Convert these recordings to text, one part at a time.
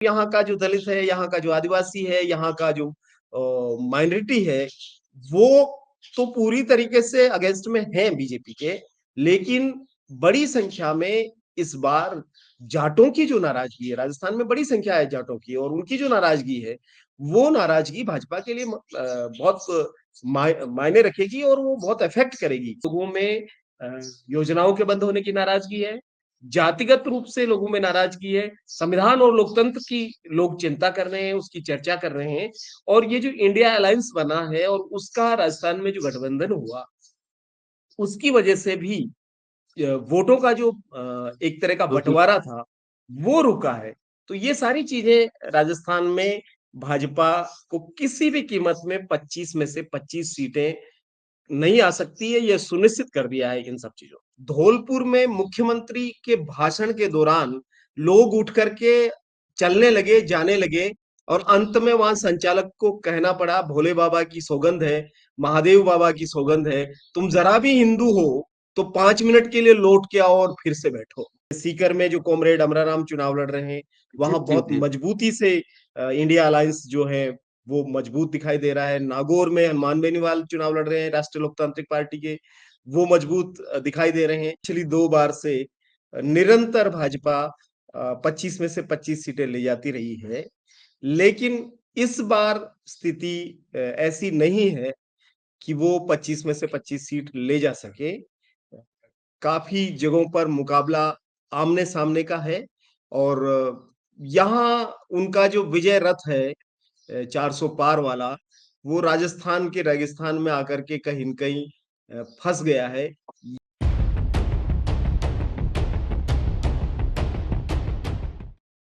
यहाँ का जो दलित है, यहाँ का जो आदिवासी है, यहाँ का जो माइनॉरिटी है, वो तो पूरी तरीके से अगेंस्ट में है बीजेपी के, लेकिन बड़ी संख्या में इस बार जाटों की जो नाराजगी है, राजस्थान में बड़ी संख्या है जाटों की, और उनकी जो नाराजगी है, वो नाराजगी भाजपा के लिए बहुत मायने रखेगी और वो बहुत इफेक्ट करेगी। लोगों में योजनाओं के बंद होने की नाराजगी है, जातिगत रूप से लोगों में नाराजगी है, संविधान और लोकतंत्र की लोग चिंता कर रहे हैं, उसकी चर्चा कर रहे हैं, और ये जो इंडिया अलायंस बना है और उसका राजस्थान में जो गठबंधन हुआ, उसकी वजह से भी वोटों का जो एक तरह का बंटवारा था, वो रुका है। तो ये सारी चीजें राजस्थान में भाजपा को किसी भी कीमत में 25 में से 25 सीटें नहीं आ सकती है, यह सुनिश्चित कर दिया है इन सब चीजों। धौलपुर में मुख्यमंत्री के भाषण के दौरान लोग उठ करके चलने लगे, जाने लगे, और अंत में वहां संचालक को कहना पड़ा, भोले बाबा की सौगंध है, महादेव बाबा की सौगंध है, तुम जरा भी हिंदू हो तो 5 मिनट के लिए लौट के आओ और फिर से बैठो। सीकर में जो कॉमरेड अमराराम चुनाव लड़ रहे हैं, जी वहां जी बहुत जी। मजबूती से इंडिया अलायंस जो है वो मजबूत दिखाई दे रहा है। नागौर में हनुमान बेनीवाल चुनाव लड़ रहे हैं राष्ट्रीय लोकतांत्रिक पार्टी के, वो मजबूत दिखाई दे रहे हैं। पिछली 2 बार से निरंतर भाजपा 25 में से 25 सीटें ले जाती रही है, लेकिन इस बार स्थिति ऐसी नहीं है कि वो 25 में से 25 सीट ले जा सके। काफी जगहों पर मुकाबला आमने सामने का है, और यहाँ उनका जो विजय रथ है 400 पार वाला, वो राजस्थान के रेगिस्तान में आकर के कहीं न कहीं फंस गया है।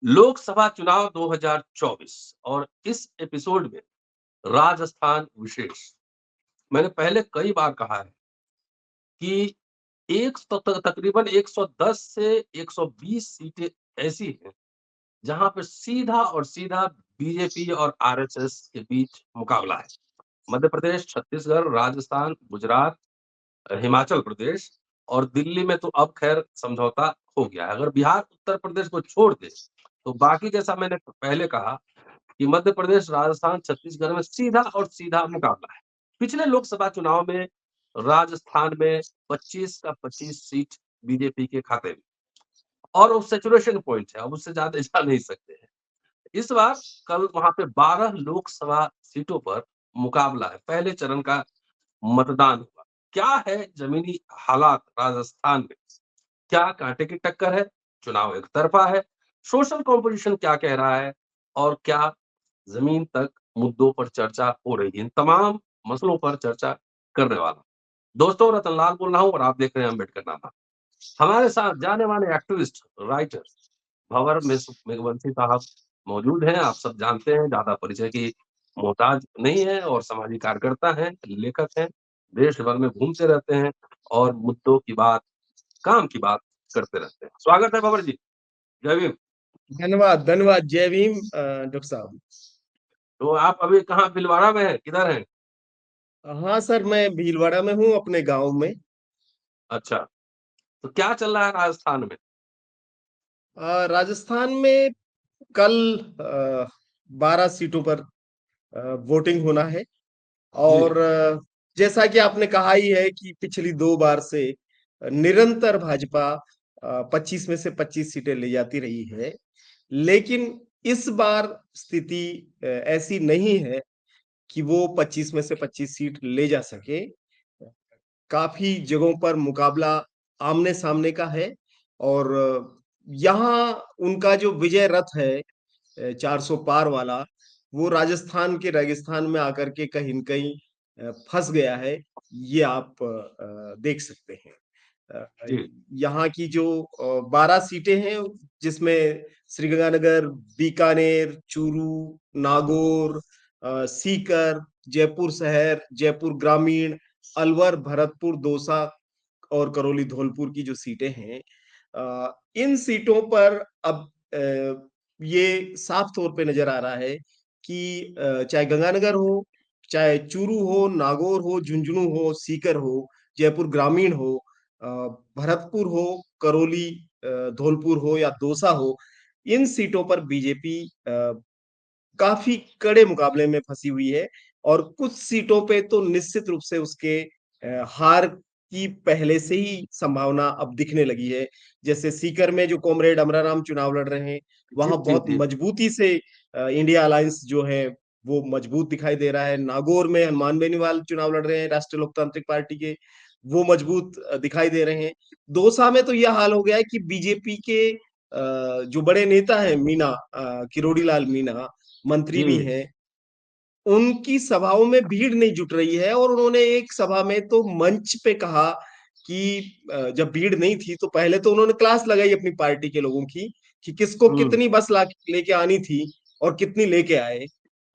लोकसभा चुनाव 2024 और इस एपिसोड में राजस्थान विशेष। मैंने पहले कई बार कहा है कि तकरीबन 110 से 120 सीटें ऐसी हैं जहां पर सीधा और सीधा बीजेपी और आरएसएस के बीच मुकाबला है। मध्य प्रदेश, छत्तीसगढ़, राजस्थान, गुजरात, हिमाचल प्रदेश और दिल्ली में तो अब खैर समझौता हो गया है। अगर बिहार, उत्तर प्रदेश को छोड़ दे तो बाकी, जैसा मैंने पहले कहा कि मध्य प्रदेश, राजस्थान, छत्तीसगढ़ में सीधा और सीधा मुकाबला है। पिछले लोकसभा चुनाव में राजस्थान में 25 का 25 सीट बीजेपी के खाते में, और वो सैचुरेशन पॉइंट है, अब उससे ज्यादा जा नहीं सकते हैं। इस बार कल वहां पे 12 लोकसभा सीटों पर मुकाबला है, पहले चरण का मतदान हुआ। क्या है जमीनी हालात राजस्थान में? क्या कांटे की टक्कर है? चुनाव एक तरफा है? सोशल कॉम्पोजिशन क्या कह रहा है? और क्या जमीन तक मुद्दों पर चर्चा हो रही है? इन तमाम मसलों पर चर्चा करने वाला दोस्तों, रतनलाल बोल रहा हूं और आप देख रहे हैं अम्बेडकर नामा। हमारे साथ जाने माने एक्टिविस्ट, राइटर भंवर मेघवंशी साहब मौजूद हैं। आप सब जानते हैं, ज्यादा परिचय की मोहताज नहीं है, और सामाजिक कार्यकर्ता हैं, लेखक हैं, देश भर में घूमते रहते हैं और मुद्दों की बात, काम की बात करते रहते हैं। स्वागत है भंवर जी। जय भीम। धन्यवाद, धन्यवाद। जय भीम डॉक्टर साहब। तो आप अभी कहाँ, भीलवाड़ा में हैं, किधर हैं? हाँ सर, मैं भीलवाड़ा में हूँ, अपने गांव में। अच्छा, तो क्या चल रहा है राजस्थान में? राजस्थान में कल 12 सीटों पर वोटिंग होना है, जी। और जैसा कि आपने कहा ही है कि पिछली 2 बार से निरंतर भाजपा 25 में से 25 सीटें ले जाती रही है, लेकिन इस बार स्थिति ऐसी नहीं है कि वो 25 में से 25 सीट ले जा सके। काफी जगहों पर मुकाबला आमने सामने का है, और यहाँ उनका जो विजय रथ है 400 पार वाला, वो राजस्थान के रेगिस्तान में आकर के कहीं न कहीं फंस गया है। ये आप देख सकते हैं। अ, जी। यहाँ की जो 12 सीटें हैं, जिसमें श्रीगंगानगर, बीकानेर, चूरू, नागौर, सीकर, जयपुर शहर, जयपुर ग्रामीण, अलवर, भरतपुर, दौसा और करौली धौलपुर की जो सीटें हैं, इन सीटों पर अब ये साफ तौर पे नजर आ रहा है कि चाहे गंगानगर हो, चाहे चूरू हो, नागौर हो, झुंझुनू हो, सीकर हो, जयपुर ग्रामीण हो, भरतपुर हो, करौली धौलपुर हो या दौसा हो, इन सीटों पर बीजेपी काफ़ी कड़े मुकाबले में फँसी हुई है और कुछ सीटों पे तो निश्चित रूप से उसके हार की पहले से ही संभावना अब दिखने लगी है। जैसे सीकर में जो कॉमरेड अमराराम चुनाव लड़ रहे हैं, जी, वहाँ जी, बहुत जी। मजबूती से इंडिया अलायंस जो है, वो मजबूत दिखाई दे रहा है। नागौर में हनुमान बेनीवाल चुनाव लड़ रहे हैं राष्ट्रीय लोकतांत्रिक पार्टी के, वो मजबूत दिखाई दे रहे हैं। दौसा में तो यह हाल हो गया है कि बीजेपी के जो बड़े नेता हैं मीणा किरोड़ी लाल मीणा, मंत्री भी जी। हैं, उनकी सभाओं में भीड़ नहीं जुट रही है और उन्होंने एक सभा में तो मंच पे कहा कि जब भीड़ नहीं थी तो पहले तो उन्होंने क्लास लगाई अपनी पार्टी के लोगों की कि किसको हुँ, कितनी बस ला लेके आनी थी और कितनी लेके आए।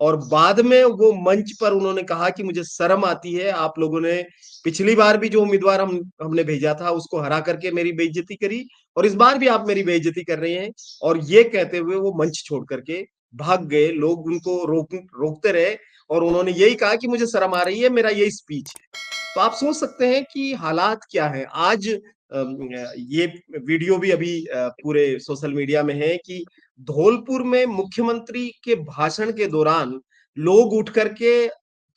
और बाद में वो मंच पर उन्होंने कहा कि मुझे शर्म आती है, आप लोगों ने पिछली बार भी जो उम्मीदवार हमने भेजा था उसको हरा करके मेरी बेइज्जती करी और इस बार भी आप मेरी बेइज्जती कर रहे हैं। और ये कहते हुए वो मंच छोड़ करके भाग गए। लोग उनको रोकते रहे और उन्होंने यही कहा कि मुझे शर्म आ रही है, मेरा यही स्पीच है। तो आप सोच सकते हैं कि हालात क्या हैं। आज ये वीडियो भी अभी पूरे सोशल मीडिया में है कि धौलपुर में मुख्यमंत्री के भाषण के दौरान लोग उठ करके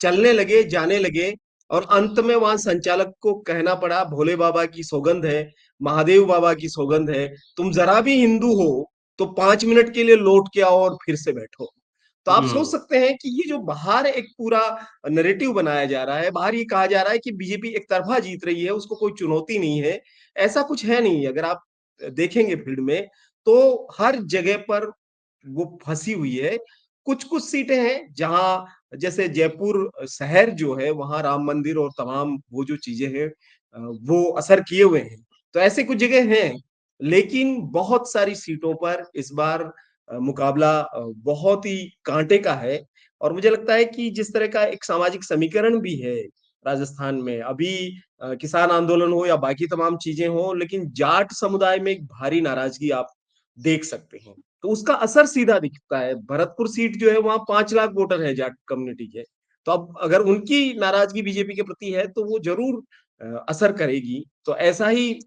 चलने लगे, जाने लगे और अंत में वहां संचालक को कहना पड़ा, भोले बाबा की सौगंध है, महादेव बाबा की सौगंध है, तुम जरा भी हिंदू हो तो 5 मिनट के लिए लौट के आओ और फिर से बैठो। तो आप सोच हुँ। सकते हैं कि ये जो बाहर एक पूरा नैरेटिव बनाया जा रहा है, बाहर ये कहा जा रहा है कि बीजेपी एक तरफा जीत रही है, उसको कोई चुनौती नहीं है। ऐसा कुछ है नहीं। अगर आप देखेंगे भीड़ में, तो हर जगह पर वो फँसी हुई है। कुछ-कुछ सीटें हैं जहाँ जैसे जयपुर शहर जो है, वहाँ राम मंदिर और तमाम वो जो चीज़ें हैं वो असर किए हुए हैं। तो ऐसे कुछ जगह हैं, लेकिन बहुत सारी सीटों पर इस बार मुकाबला बहुत ही कांटे का है और मुझे लगता है कि जिस तरह का एक सामाजिक समीकरण भी है राजस्थान में, अभी किसान आंदोलन हो या बाकी तमाम चीज़ें हों, लेकिन जाट समुदाय में एक भारी नाराज़गी आप देख सकते हैं। तो उसका असर सीधा दिखता है। भरतपुर सीट जो है वहाँ 5 लाख वोटर हैं जाट कम्युनिटी के। तो अब अगर उनकी नाराज़गी बीजेपी के प्रति है तो वो ज़रूर असर करेगी। तो ऐसा ही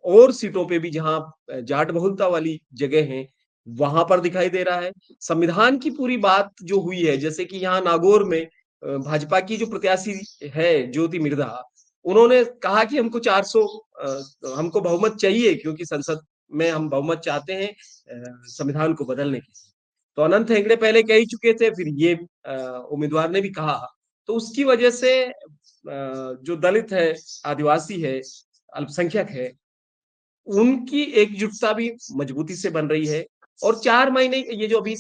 और सीटों पे भी जहाँ जाट बहुलता वाली जगह हैं, वहाँ पर दिखाई दे रहा है। संविधान की पूरी बात जो हुई है, जैसे कि यहाँ नागौर में भाजपा की जो प्रत्याशी है ज्योति मिर्धा, उन्होंने कहा कि हमको 400 हमको बहुमत चाहिए क्योंकि संसद में हम बहुमत चाहते हैं संविधान को बदलने के लिए। तो अनंत हेगड़े पहले कह ही चुके थे, फिर ये उम्मीदवार ने भी कहा। तो उसकी वजह से जो दलित है, आदिवासी है, अल्पसंख्यक है, उनकी एकजुटता भी मजबूती से बन रही है और 4 महीने ये जो अभी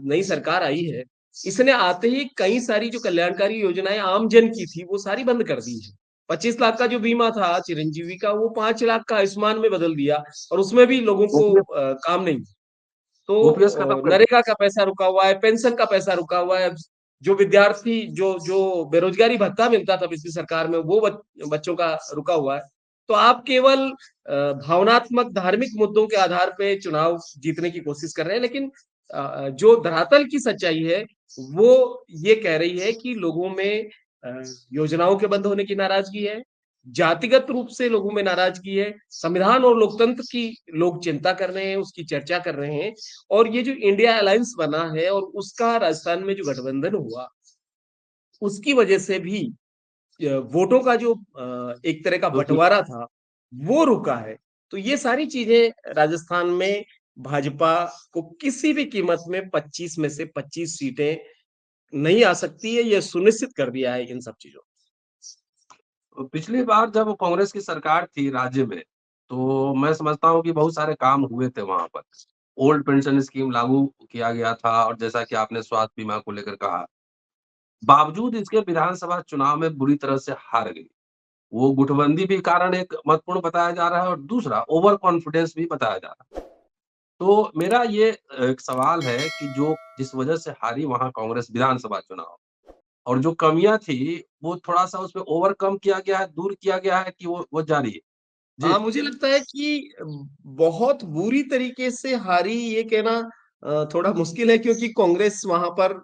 नई सरकार आई है, इसने आते ही कई सारी जो कल्याणकारी योजनाएँ आम जन की थी, वो सारी बंद कर दी है। 25 लाख का जो बीमा था चिरंजीवी का, वो 5 लाख का आयुष्मान में बदल दिया और उसमें भी लोगों को ओपीएस काम नहीं। तो ओपीएस खत्म कर दिया। नरेगा का पैसा रुका हुआ है, पेंशन का पैसा रुका हुआ है। जो विद्यार्थी जो जो बेरोज़गारी भत्ता मिलता था पिछली सरकार में, वो बच्चों का रुका हुआ है। तो आप केवल भावनात्मक धार्मिक मुद्दों के आधार पे चुनाव जीतने की कोशिश कर रहे हैं, लेकिन जो धरातल की सच्चाई है, वो ये कह रही है कि लोगों में अ, योजनाओं के बंद होने की नाराज़गी है, जातिगत रूप से लोगों में नाराज़गी है, संविधान और लोकतंत्र की लोग चिंता कर रहे हैं, उसकी चर्चा कर रहे हैं और ये जो इंडिया अलायंस बना है और उसका राजस्थान में जो गठबंधन हुआ, उसकी वजह से भी वोटों का जो एक तरह का क्योंकि बँटवारा था, वो रुका है। तो ये सारी चीज़ें राजस्थान में भाजपा को किसी भी कीमत में 25 में से 25 सीटें नहीं आ सकती है, ये सुनिश्चित कर दिया है इन सब चीज़ों पिछली बार जब कांग्रेस की सरकार थी राज्य में, तो मैं समझता हूँ कि बहुत सारे काम हुए थे वहाँ पर। ओल्ड पेंशन स्कीम लागू किया गया था और जैसा कि आपने स्वास्थ्य बीमा को लेकर कहा। बावजूद इसके विधानसभा चुनाव में बुरी तरह से हार गई। वो गुटबंदी भी कारण एक महत्वपूर्ण बताया जा रहा है और दूसरा ओवर कॉन्फिडेंस भी बताया जा रहा है। तो मेरा ये एक सवाल है कि जो जिस वजह से हारी वहाँ कांग्रेस विधानसभा चुनाव और जो कमियाँ थी, वो थोड़ा-सा उसमें ओवरकम किया गया है, दूर किया गया है कि वो जारी है? जी। मुझे लगता है कि बहुत बुरी तरीके से हारी ये कहना थोड़ा मुश्किल है क्योंकि कांग्रेस वहाँ पर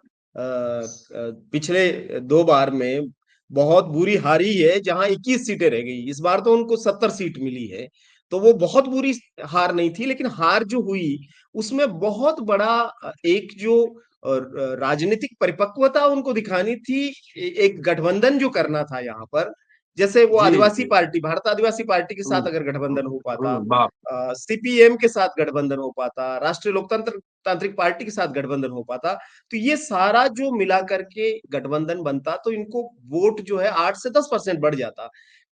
पिछले 2 बार में बहुत बुरी हारी है जहाँ 21 सीटें रह गई। इस बार तो उनको 70 सीट मिली है। तो वो बहुत बुरी हार नहीं थी, लेकिन हार जो हुई उसमें बहुत बड़ा एक जो राजनीतिक परिपक्वता उनको दिखानी थी, एक गठबंधन जो करना था यहाँ पर, जैसे वो जी, आदिवासी जी। पार्टी, भारत आदिवासी पार्टी के हुँ, साथ अगर गठबंधन हो पाता, बाप! सीपीएम के साथ गठबंधन हो पाता, राष्ट्रीय लोकतंत्र तांत्रिक पार्टी के साथ गठबंधन हो पाता, तो ये सारा जो मिला करके गठबंधन बनता, तो इनको वोट जो है 8 से 10% बढ़ जाता।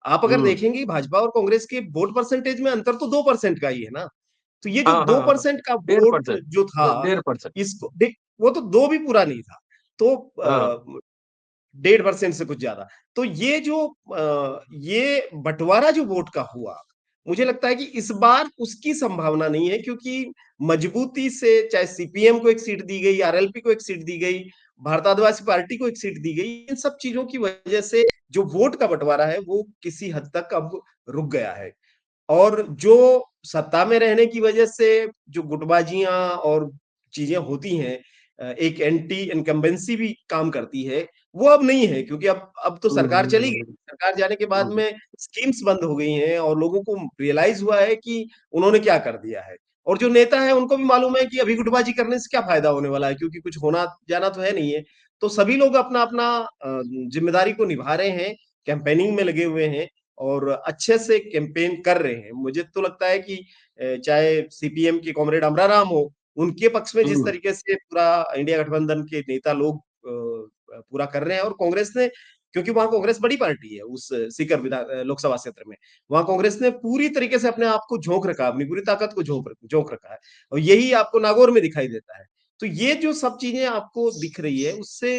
आप अगर हुँ। देखेंगे भाजपा और कांग्रेस के वोट परसेंटेज में अंतर तो 2% का ही है ना। तो ये जो हाँ, हाँ, हाँ। 2% का वोट 1.5% जो था, 1.5% इसको देख, वो तो 2 भी पूरा नहीं था। तो हाँ। 1.5% से कुछ ज्यादा। तो ये जो ये बँटवारा जो वोट का हुआ, मुझे लगता है कि इस बार उसकी संभावना नहीं है, क्योंकि मजबूती से चाहे सीपीएम को एक सीट दी गई, आरएलपी को एक सीट दी गई, भारत आदिवासी पार्टी को एक सीट दी गई। इन सब चीज़ों की वजह से जो वोट का बँटवारा है, वो किसी हद तक अब रुक गया है। और जो सत्ता में रहने की वजह से जो गुटबाजियाँ और चीज़ें होती हैं, एक एंटी इनकम्बेंसी भी काम करती है, वो अब नहीं है, क्योंकि अब तो हुँ, सरकार हुँ, चली गई। हुँ, सरकार जाने के बाद हुँ। में स्कीम्स बंद हो गई हैं और लोगों को रियलाइज़ हुआ है कि उन्होंने क्या कर दिया है। और जो नेता हैं उनको भी मालूम है कि अभी गुटबाजी करने से क्या फ़ायदा होने वाला है, क्योंकि कुछ होना जाना तो है नहीं है। तो सभी लोग अपना-अपना ज़िम्मेदारी को निभा रहे हैं, कैम्पेनिंग में लगे हुए हैं और अच्छे से कैंपेन कर रहे हैं। मुझे तो लगता है कि चाहे सीपीएम के कॉमरेड अमरा राम हो, उनके पक्ष में जिस हुँ, तरीके से पूरा इंडिया गठबंधन के नेता लोग पूरा कर रहे हैं, और कांग्रेस ने, क्योंकि वहाँ कांग्रेस बड़ी पार्टी है उस सीकर लोकसभा क्षेत्र में। वहाँ कांग्रेस ने पूरी तरीके से अपने आप को झोंक रखा है, अपनी पूरी ताकत को झोंक रखा है और यही आपको नागौर में दिखाई देता है। तो ये जो सब चीज़ें आपको दिख रही है, उससे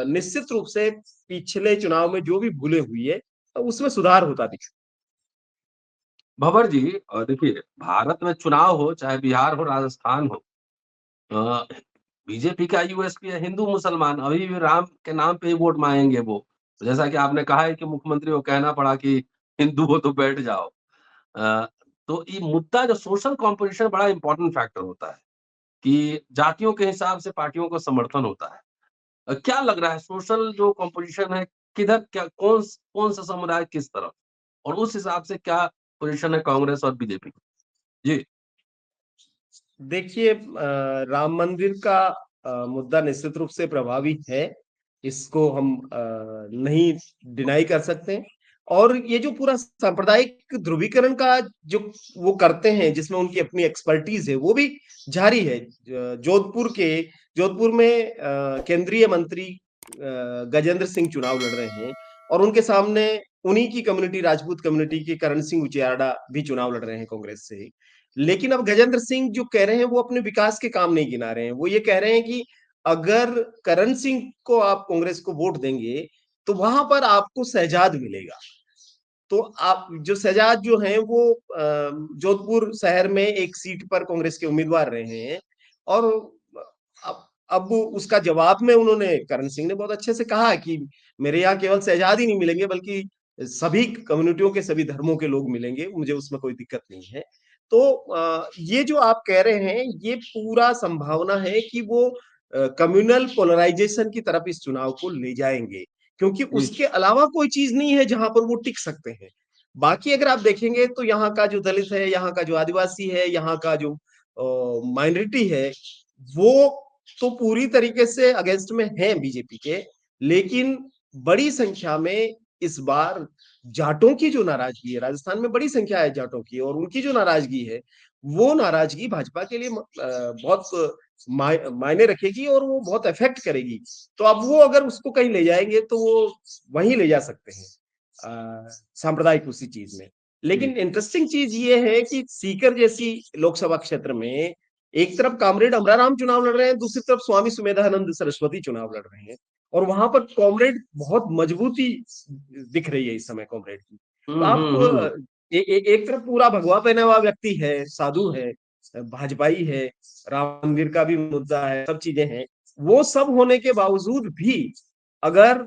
निश्चित रूप से पिछले चुनाव में जो भी भूलें हुई है, उसमें सुधार होता दिख। भंवर जी देखिए भारत में चुनाव हो, चाहे बिहार हो, राजस्थान हो अ, बीजेपी का यूएसपी है हिंदू-मुसलमान, अभी भी राम के नाम पे ही वोट माँगेंगे वो। जैसा कि आपने कहा है कि मुख्यमंत्री को कहना पड़ा कि हिंदू हो तो बैठ जाओ। अ, तो ये मुद्दा जो सोशल कॉम्पोजिशन बड़ा इम्पोर्टेंट फैक्टर होता है, कि जातियों के हिसाब से पार्टियों को समर्थन होता है। क्या लग रहा है सोशल जो कॉम्पोजिशन है, किधर क्या कौन-सा समुदाय किस तरफ? और उस हिसाब से क्या पोज़ीशन है कांग्रेस और बीजेपी की? जी। देखिए, राम मंदिर का मुद्दा निश्चित रूप से प्रभावी है। इसको हम नहीं डिनाई कर सकते। और ये जो पूरा सांप्रदायिक ध्रुवीकरण का जो वो करते हैं, जिसमें उनकी अपनी एक्सपर्टीज़ है, वो भी जारी है। जोधपुर में केंद्रीय मंत्री गजेंद्र सिंह चुनाव लड़ रहे हैं और उनके सामने उन्हीं की कम्युनिटी, राजपूत कम्युनिटी के करण सिंह उचियाड़ा भी चुनाव लड़ रहे हैं कांग्रेस से। लेकिन अब गजेंद्र सिंह जो कह रहे हैं, वो अपने विकास के काम नहीं गिना रहे हैं। वो ये कह रहे हैं कि अगर करण सिंह को आप कांग्रेस को वोट देंगे, तो वहाँ पर आपको शहजाद मिलेगा। तो आप जो शहजाद जो हैं वो जोधपुर शहर में एक सीट पर कांग्रेस के उम्मीदवार रहे हैं और अब उसका जवाब में उन्होंने, करण सिंह ने बहुत अच्छे से कहा कि मेरे यहाँ केवल शहजाद ही नहीं मिलेंगे, बल्कि सभी कम्युनिटियों के, सभी धर्मों के लोग मिलेंगे, मुझे उसमें कोई दिक्कत नहीं है। तो ये जो आप कह रहे हैं, ये पूरा संभावना है कि वो कम्युनल पोलराइजेशन की तरफ इस चुनाव को ले जाएँगे, क्योंकि जी, उसके अलावा कोई चीज़ नहीं है जहाँ पर वो टिक सकते हैं। बाकी अगर आप देखेंगे तो यहाँ का जो दलित है, यहाँ का जो आदिवासी है, यहाँ का जो माइनॉरिटी है, वो तो पूरी तरीके से अगेंस्ट में हैं बीजेपी के, लेकिन बड़ी संख्या में इस बार जाटों की जो नाराज़गी है, राजस्थान में बड़ी संख्या है जाटों की, और उनकी जो नाराज़गी है, वो नाराज़गी भाजपा के लिए बहुत मायने रखेगी और वो बहुत अफ़ेक्ट करेगी। तो अब वो अगर उसको कहीं ले जाएँगे, तो वो वहीं ले जा सकते हैं सांप्रदायिक उसी चीज़ में। जी। लेकिन इंटरेस्टिंग चीज़ ये है कि सीकर जैसी लोकसभा क्षेत्र में एक तरफ कॉमरेड अमराराम चुनाव लड़ रहे हैं, दूसरी तरफ स्वामी सुमेधानंद सरस्वती चुनाव लड़ रहे हैं और वहाँ पर कॉमरेड बहुत मजबूती दिख रही है इस समय कॉमरेड की। तो हुँ, आप हुँ, हुँ। एक तरफ पूरा भगवा पहना हुआ व्यक्ति है, साधु है, भाजपाई है, राम मंदिर का भी मुद्दा है, सब चीज़ें हैं। वो सब होने के बावजूद भी अगर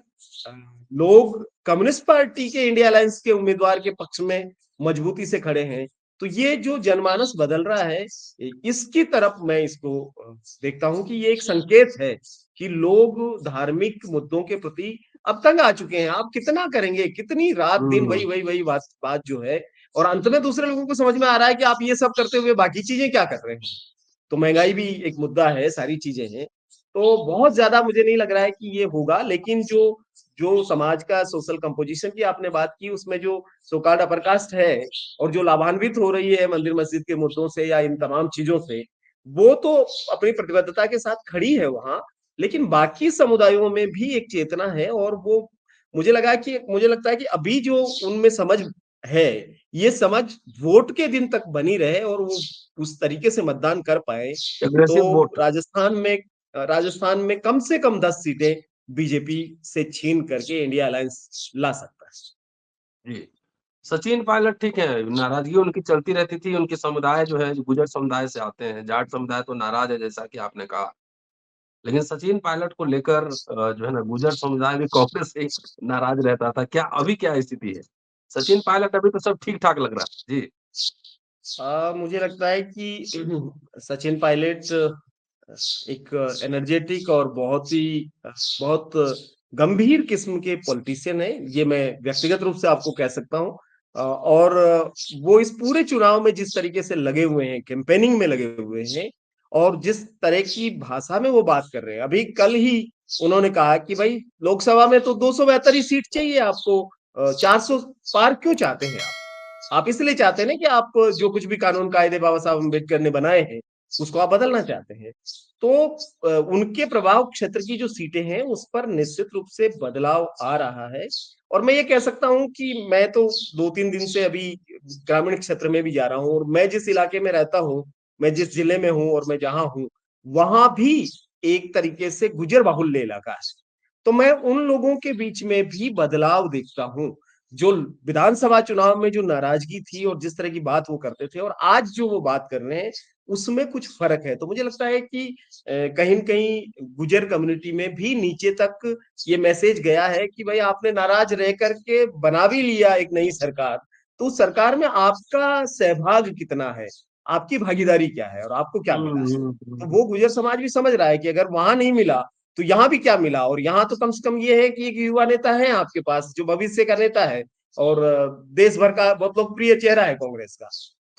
अ, लोग कम्युनिस्ट पार्टी के इंडिया अलायंस के उम्मीदवार के पक्ष में मजबूती से खड़े हैं, तो ये जो जनमानस बदल रहा है, इसकी तरफ मैं इसको देखता हूँ कि ये एक संकेत है कि लोग धार्मिक मुद्दों के प्रति अब तंग आ चुके हैं। आप कितना करेंगे? कितनी रात-दिन हुँ, वही बात बात जो है, और अंत में दूसरे लोगों को समझ में आ रहा है कि आप ये सब करते हुए बाकी चीजें क्या कर रहे हैं। तो महंगाई भी एक मुद्दा है, सारी चीजें हैं। तो बहुत ज्यादा मुझे नहीं लग रहा है कि ये होगा, लेकिन जो जो समाज का सोशल कंपोजिशन की आपने बात की, उसमें जो सो कॉल्ड अपर कास्ट है और जो लाभान्वित हो रही है मंदिर मस्जिद के मुद्दों से या इन तमाम चीजों से, वो तो अपनी प्रतिबद्धता के साथ खड़ी है वहां। लेकिन बाकी समुदायों में भी एक चेतना है, और वो मुझे लगता है कि अभी जो उनमें समझ है, ये समझ वोट के दिन तक बनी रहे और वो उस तरीके से मतदान कर पाए, तो एग्रेसिव वोट। राजस्थान में कम से कम 10 सीटें बीजेपी से छीन करके इंडिया अलायंस ला सकता है। जी। सचिन पायलट ठीक है, नाराजगी उनकी चलती रहती थी, उनके समुदाय जो है, जो गुर्जर समुदाय से आते हैं, जाट समुदाय तो नाराज है जैसा कि आपने कहा। लेकिन सचिन पायलट को लेकर जो है ना गुर्जर समुदाय भी कांग्रेस से नाराज रहता था। क्या अभी क्या स्थिति है? सचिन पायलट अभी तो सब ठीक-ठाक लग रहा है। जी। मुझे लगता है कि सचिन पायलट एक एनर्जेटिक और बहुत गंभीर किस्म के पॉलिटिशियन है, ये मैं व्यक्तिगत रूप से आपको कह सकता हूँ। और वो इस पूरे चुनाव में जिस तरीके से लगे हुए हैं, कैंपेनिंग में लगे हुए हैं, और जिस तरह की भाषा में वो बात कर रहे हैं, अभी कल ही उन्होंने कहा कि भाई लोकसभा में तो 272 ही सीट चाहिए आपको, 400 पार क्यों चाहते हैं आप इसलिए चाहते हैं ना कि आप जो कुछ भी कानून कायदे बाबा साहब अम्बेडकर ने बनाए हैं, उसको आप बदलना चाहते हैं। तो उनके प्रभाव क्षेत्र की जो सीटें हैं, उस पर निश्चित रूप से बदलाव आ रहा है। और मैं ये कह सकता हूँ कि मैं तो 2-3 दिन से अभी ग्रामीण क्षेत्र में भी जा रहा हूँ, और मैं जिस इलाके में रहता हूँ, मैं जिस जिले में हूँ और मैं जहाँ हूँ, वहां भी एक तरीके से गुजर बाहुल्य इलाका है। तो मैं उन लोगों के बीच में भी बदलाव देखता हूँ। जो विधानसभा चुनाव में जो नाराजगी थी और जिस तरह की बात वो करते थे, और आज जो वो बात कर रहे हैं, उसमें कुछ फर्क है। तो मुझे लगता है कि कहीं न कहीं गुर्जर कम्युनिटी में भी नीचे तक ये मैसेज गया है कि भाई आपने नाराज रह करके बना भी लिया एक नई सरकार, तो उस सरकार में आपका सहभाग कितना है? आपकी भागीदारी क्या है और आपको क्या हुँ, मिला है? हुँ, तो हुँ। वो गुर्जर समाज भी समझ रहा है कि अगर वहां नहीं मिला, तो यहाँ भी क्या मिला। और यहाँ तो कम से कम ये है कि एक युवा नेता है आपके पास, जो भविष्य का नेता है, और देश भर का बहुत लोकप्रिय चेहरा है कांग्रेस का।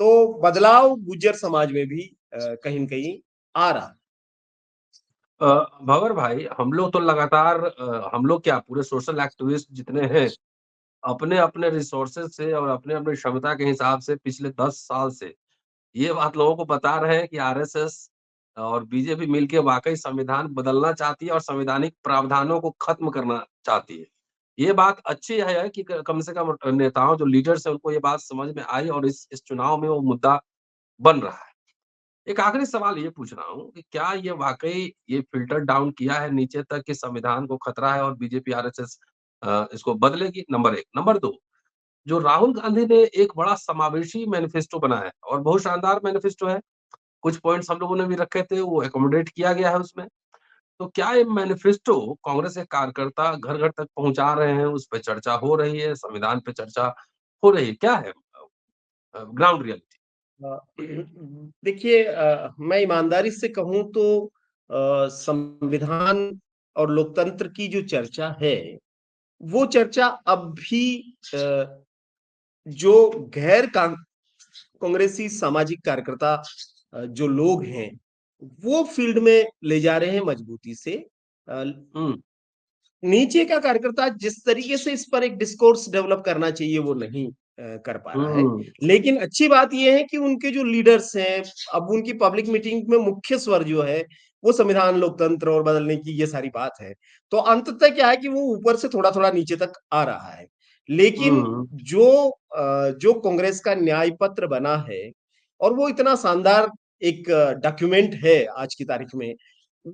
तो बदलाव गुर्जर समाज में भी कहीं न कहीं आ रहा है। अ, भंवर भाई, हम लोग तो लगातार हम लोग क्या पूरे सोशल एक्टिविस्ट जितने हैं, अपने-अपने रिसोर्सेज़ से और अपने-अपने क्षमता के हिसाब से पिछले 10 साल से ये बात लोगों को बता रहे हैं कि आरएसएस और बीजेपी मिलके वाक़ई संविधान बदलना चाहती है और संवैधानिक प्रावधानों को खत्म करना चाहती है। ये बात अच्छी है कि क कम से कम नेताओं जो लीडर्स हैं उनको ये बात समझ में आई और इस चुनाव में वो मुद्दा बन रहा है। एक आखिरी सवाल ये पूछ रहा हूँ कि क्या ये वाक़ई ये फ़िल्टर डाउन किया है नीचे तक कि संविधान को खतरा है और बीजेपी आरएसएस इसको बदलेगी? नंबर 1। नंबर 2, जो राहुल गांधी ने एक बड़ा समावेशी मैनिफेस्टो बनाया है और बहुत शानदार मैनिफेस्टो है। कुछ पॉइंट्स हम लोगों ने भी रखे थे, वो अकोमोडेट किया गया है उसमें। तो क्या ये मैनिफेस्टो कांग्रेस के कार्यकर्ता घर-घर तक पहुँचा रहे हैं, उस पे चर्चा हो रही है, संविधान पे चर्चा हो रही है? क्या है ग्राउंड रियलिटी? अ, देखिए, मैं ईमानदारी से कहूँ तो संविधान और लोकतंत्र की जो चर्चा है, वो चर्चा अब भी अ, जो गैर कांग्रेसी सामाजिक कार्यकर्ता जो लोग हैं, वो फील्ड में ले जा रहे हैं मजबूती से। अ, हुँ, नीचे का कार्यकर्ता जिस तरीके से इस पर एक डिस्कोर्स डेवलप करना चाहिए, वो नहीं कर पा रहा है। हुँ, लेकिन अच्छी बात ये है कि उनके जो लीडर्स हैं, अब उनकी पब्लिक मीटिंग में मुख्य स्वर जो है, वो संविधान, लोकतंत्र और बदलने की ये सारी बात है। तो अंततः क्या है कि वो ऊपर से थोड़ा-थोड़ा नीचे तक आ रहा है। लेकिन हुँ, जो कांग्रेस का न्याय पत्र बना है, और वो इतना शानदार एक डॉक्यूमेंट है आज की तारीख में,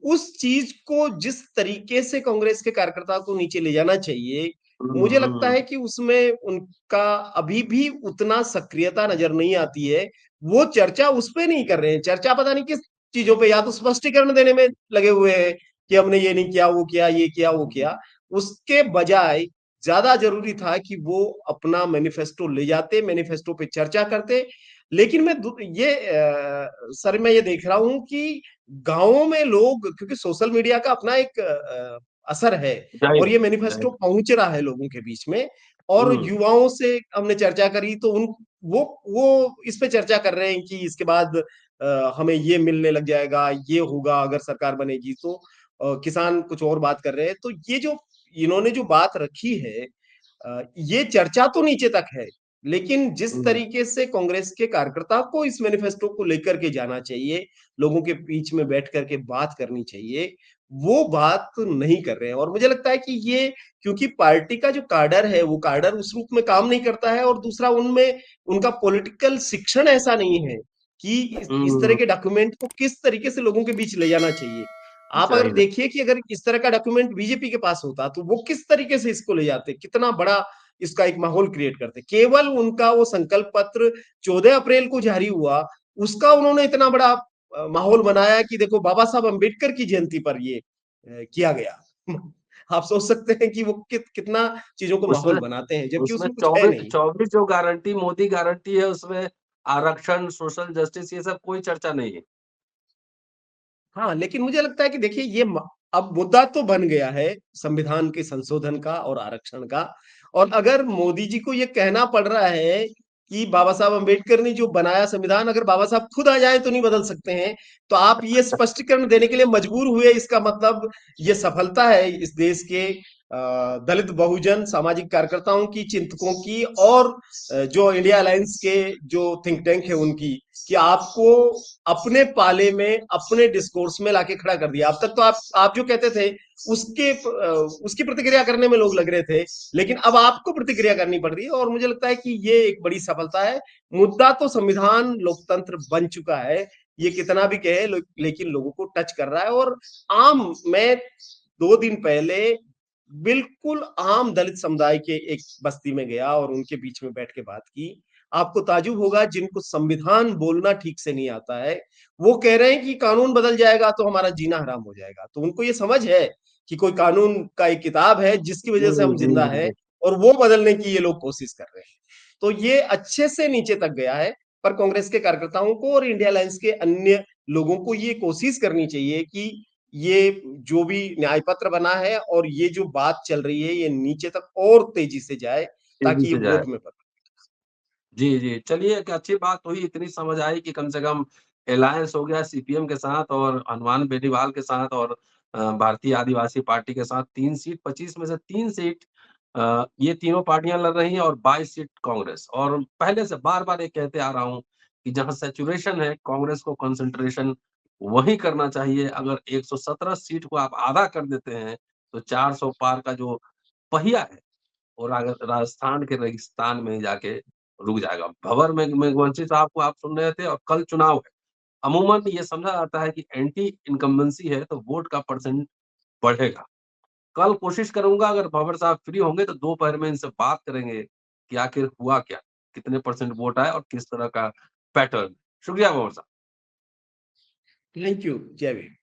उस चीज को जिस तरीके से कांग्रेस के कार्यकर्ता को नीचे ले जाना चाहिए, हुँ, मुझे लगता हुँ, है कि उसमें उनका अभी भी उतना सक्रियता नजर नहीं आती है। वो चर्चा उस पे नहीं कर रहे हैं, चर्चा पता नहीं किस चीजों पे, या तो स्पष्टीकरण देने में लगे हुए हैं कि हमने ये नहीं किया, वो किया, ये किया, वो किया। उसके बजाय ज्यादा जरूरी था कि वो अपना मैनिफेस्टो ले जाते, मैनिफेस्टो पे चर्चा करते। लेकिन सर, मैं ये देख रहा हूँ कि गाँवों में लोग, क्योंकि सोशल मीडिया का अपना एक असर है जय और ये हिंद, जय मैनिफेस्टो हिंद। पहुंच रहा है लोगों के बीच में। और हुँ, युवाओं से हमने चर्चा करी तो उन वो इस पे चर्चा कर रहे हैं कि इसके बाद हमें ये मिलने लग जाएगा, ये होगा अगर सरकार बनेगी तो। किसान कुछ और बात कर रहे हैं। तो ये जो इन्होंने जो बात रखी है, ये चर्चा तो नीचे तक है, लेकिन जिस हुँ, तरीके से कांग्रेस के कार्यकर्ता को इस मैनिफेस्टो को लेकर के जाना चाहिए, लोगों के बीच में बैठ करके बात करनी चाहिए, वो बात नहीं कर रहे हैं। और मुझे लगता है कि ये, क्योंकि पार्टी का जो काडर है, वो काडर उस रूप में काम नहीं करता है, और दूसरा उनमें उनका पॉलिटिकल शिक्षण ऐसा नहीं है कि इस तरह हुँ, के डॉक्यूमेंट को किस तरीके से लोगों के बीच ले जाना चाहिए। आप अगर सही है। देखिए कि अगर इस तरह का डॉक्यूमेंट बीजेपी के पास होता तो वो किस तरीके से इसको ले जाते, कितना बड़ा इसका एक माहौल क्रिएट करते। केवल उनका वो संकल्प पत्र 14 अप्रैल को जारी हुआ, उसका उन्होंने इतना बड़ा माहौल बनाया कि देखो बाबा साहब अम्बेडकर की जयंती पर ये किया गया। आप सोच सकते हैं कि वो कितना चीजों को माहौल उसमें बनाते हैं, जबकि उसमें उसमें कुछ है 24 नहीं। 24 जो गारंटी मोदी गारंटी है उसमें आरक्षण, सोशल जस्टिस ये सब कोई चर्चा नहीं है। हाँ, लेकिन मुझे लगता है कि देखिए ये अब मुद्दा तो बन गया है संविधान के संशोधन का और आरक्षण का। और अगर मोदी जी को ये कहना पड़ रहा है कि बाबा साहब अम्बेडकर ने जो बनाया संविधान, अगर बाबा साहब खुद आ जाएं तो नहीं बदल सकते हैं, तो आप ये स्पष्टीकरण देने के लिए मजबूर हुए, इसका मतलब ये सफलता है इस देश के दलित बहुजन सामाजिक कार्यकर्ताओं की, चिंतकों की, और जो इंडिया अलायंस के जो थिंक टैंक है उनकी, कि आपको अपने पाले में अपने डिस्कोर्स में लाके खड़ा कर दिया। अब तक तो आप जो कहते थे उसकी प्रतिक्रिया करने में लोग लग रहे थे, लेकिन अब आपको प्रतिक्रिया करनी पड़ रही है, और मुझे लगता है कि ये एक बड़ी सफलता है। मुद्दा तो संविधान लोकतंत्र बन चुका है, ये कितना भी कहे, लेकिन लोगों को टच कर रहा है। और आम मैं 2 दिन पहले बिल्कुल आम दलित समुदाय के एक बस्ती में गया और उनके बीच में बैठ के बात की। आपको ताजुब होगा, जिनको संविधान बोलना ठीक से नहीं आता है, वो कह रहे हैं कि कानून बदल जाएगा तो हमारा जीना हराम हो जाएगा। तो उनको ये समझ है कि कोई कानून का एक किताब है जिसकी वजह से हुँ, हम जी, जिंदा है, जी। और वो बदलने की ये लोग कोशिश कर रहे हैं। तो ये अच्छे से नीचे तक गया है। पर कांग्रेस के कार्यकर्ताओं को और इंडिया अलायंस के अन्य लोगों को ये कोशिश करनी चाहिए कि ये जो भी न्याय पत्र बना है और ये जो बात चल रही है, ये नीचे तक और तेजी से जाए, तेज़ी ताकि ये से जाए। वोट में बदले। जी, जी। चलिए एक अच्छी बात हुई, इतनी समझ आई कि कम से कम अलायंस हो गया सीपीएम के साथ और हनुमान बेनीवाल के साथ और भारतीय आदिवासी पार्टी के साथ 3 सीट 25 में से 3 सीट ये तीनों पार्टियाँ लड़ रही हैं और 22 सीट कांग्रेस। और पहले से बार-बार ये कहते आ रहा हूँ कि जहाँ सैचुरेशन है, कांग्रेस को कंसंट्रेशन वहीं करना चाहिए। अगर 117 सीट को आप आधा कर देते हैं, तो 400 पार का जो पहिया है और अगर राजस्थान के रेगिस्तान में ही जाके रुक जाएगा। भंवर मेघवंशी साहब को आप सुन रहे थे और कल चुनाव है। अमूमन ये समझा जाता है कि एंटी इनकम्बेंसी है तो वोट का परसेंट बढ़ेगा। कल कोशिश करूँगा अगर भंवर साहब फ्री होंगे तो दोपहर में इनसे बात करेंगे कि आखिर हुआ क्या? कितने परसेंट वोट आए और किस तरह का पैटर्न? शुक्रिया भंवर साहब। Thank you. जय भीम।